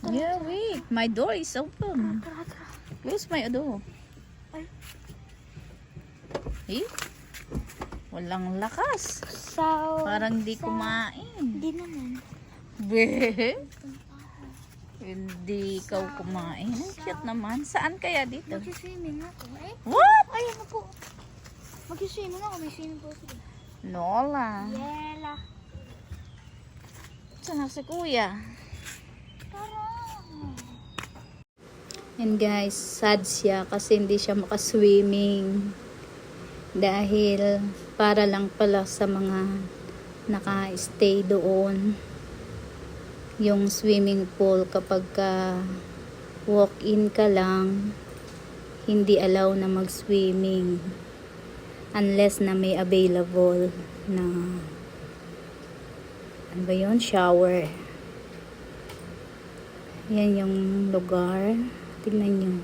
Yeah, wait. My door is open. Close my door. Eh? Walang lakas. Parang di kumain. Hindi naman. Be? Hindi ikaw kumain. Ang cute naman. Saan kaya dito? Mag-swimming ako. What? Ayun na po. Mag-swimming ako. May swimming pool sila. Lola. Yela. Saan si kuya? Tara. And guys, sad siya kasi hindi siya makaswimming. Dahil para lang pala sa mga naka-stay doon. Yung swimming pool kapag walk-in ka lang, hindi allow na mag-swimming unless na may available na ano ba yun? Shower. Yan yung lugar. Tingnan nyo.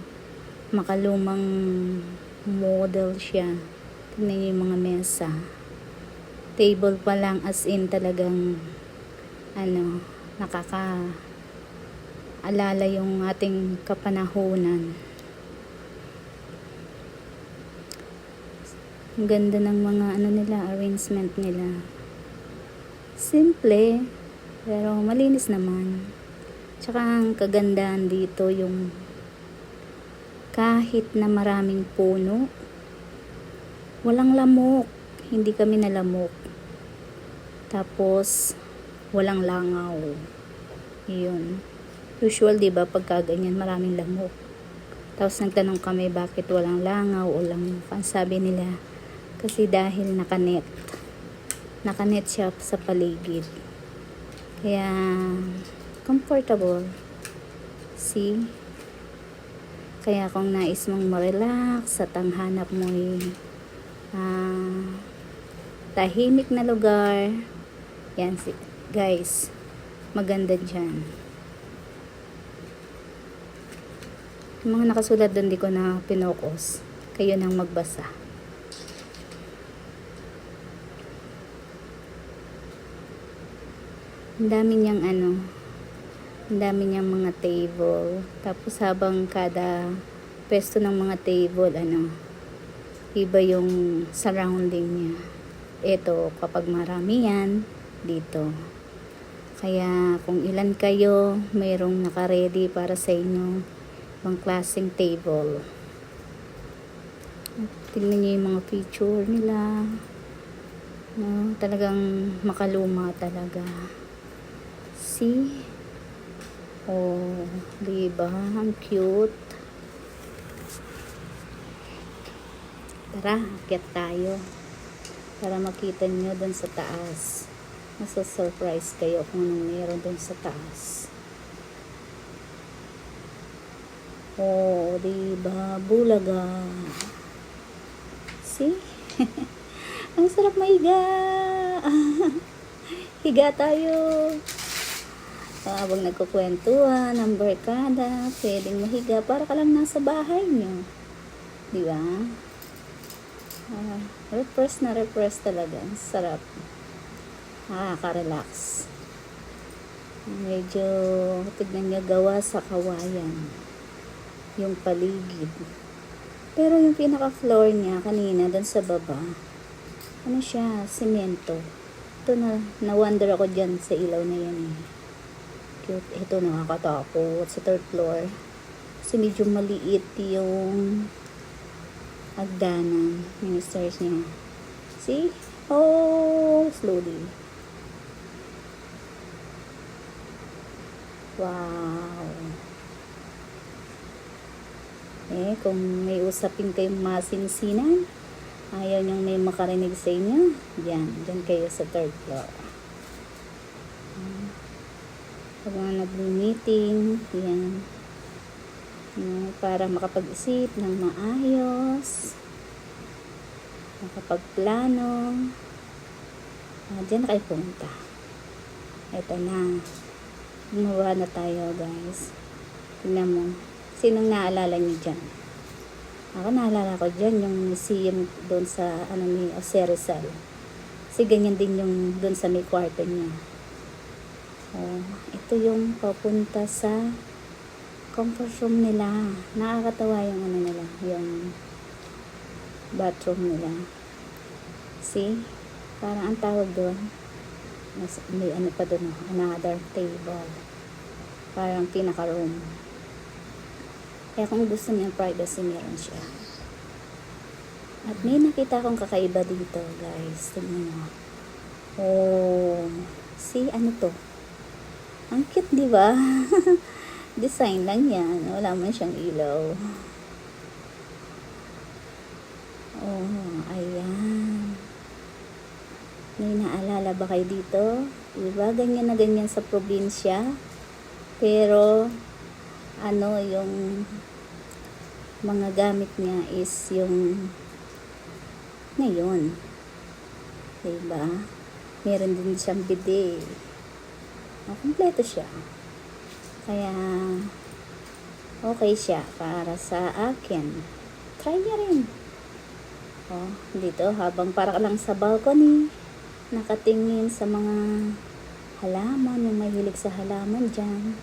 Makalumang model siya. Tingnan nyo yung mga mesa. Table pa lang, as in talagang nakaka-alala yung ating kapanahunan. Ang ganda ng mga arrangement nila. Simple, pero malinis naman. Tsaka ang kagandahan dito yung kahit na maraming puno, walang lamok. Hindi kami nalamok. Tapos, walang langaw. Yun. Usual, diba, pagka ganyan, maraming lamok. Tapos, nagtanong kami bakit walang langaw o lamok. Ang sabi nila, kasi dahil nakanet. Nakanet siya sa paligid. Kaya, comfortable. See? Kaya kung nais mong ma-relax at ang hanap mo tahimik na lugar, yan, guys, maganda dyan. Yung mga nakasulat doon, di ko na pinokos. Kayo nang magbasa. Ang dami niyang ang dami niyang mga table. Tapos habang kada pwesto ng mga table, iba yung surrounding niya. Ito, kapag marami yan, dito. Kaya kung ilan kayo, mayroong naka-ready para sa inyo ibang klaseng table. Tingnan niyo yung mga picture nila. No, talagang makaluma talaga. See? Oh, diba? Ang cute. Tara, akyat tayo. Para makita nyo dun sa taas. Masa-surprise kayo kung anong meron dun sa taas. Oh, diba? Bulaga. See? Ang sarap mahiga. Higa tayo. Habang nagkukwentuhan, ang barkada, pwedeng mahiga para ka lang nasa bahay nyo. Diba? Refresh na refresh talaga. Ang sarap. Nakaka-relax. Medyo, tignan nyo, gawa sa kawayan. Yung paligid. Pero yung pinaka-floor niya kanina, doon sa baba, ano siya, semento. Ito na-wonder ako dyan sa ilaw na yan eh. Cute. Ito nakakatakot sa third floor. Kasi medyo maliit yung hagdanan yung stairs niya. See? Oh, slowly. Wow. Eh, kung may usapin kayong masinsinan, ayaw niyong may makarinig sa inyo, dyan kayo sa third floor. Pag mga nag-meeting, yan. Para makapag-isip ng maayos, makapagplano, dyan na kayo pumunta. Ito na. Gumawa na tayo, guys. Tingnan mo. Sinong naalala niyo dyan? Ako naalala ko dyan yung museum doon sa ni Jose Rizal. Kasi ganyan din yung doon sa may kwarto niya. Oh, ito yung papunta sa comfort room nila. Nakakatawa yung nila, yung bathroom nila. See? Parang ang tawag doon. May ano pa doon, another table. Parang pinaka-room. Kaya kung gusto niyo privacy, meron siya. At may nakita akong kakaiba dito, guys. Tignan mo. Oh, see, ano to? Ang cute, di ba? Design lang yan. Wala man siyang ilaw. Oh, ayan. May naalala ba kayo dito? Diba? Ganyan na ganyan sa probinsya. Pero, ano, yung mga gamit niya is yung ngayon. Diba? Meron din siyang bidet. Kompleto siya. Kaya, okay siya para sa akin. Try niya rin. Oh, dito, habang para lang sa balcony, nakatingin sa mga halaman, yung mahilig sa halaman dyan.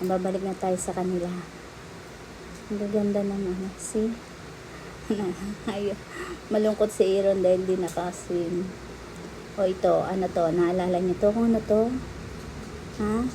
Babalik na tayo sa kanila. Ang gaganda ng see? Ayun, malungkot si Aaron dahil di nakaswim. O ito, ano to? Naalala niyo to? Kung ano to? Ha?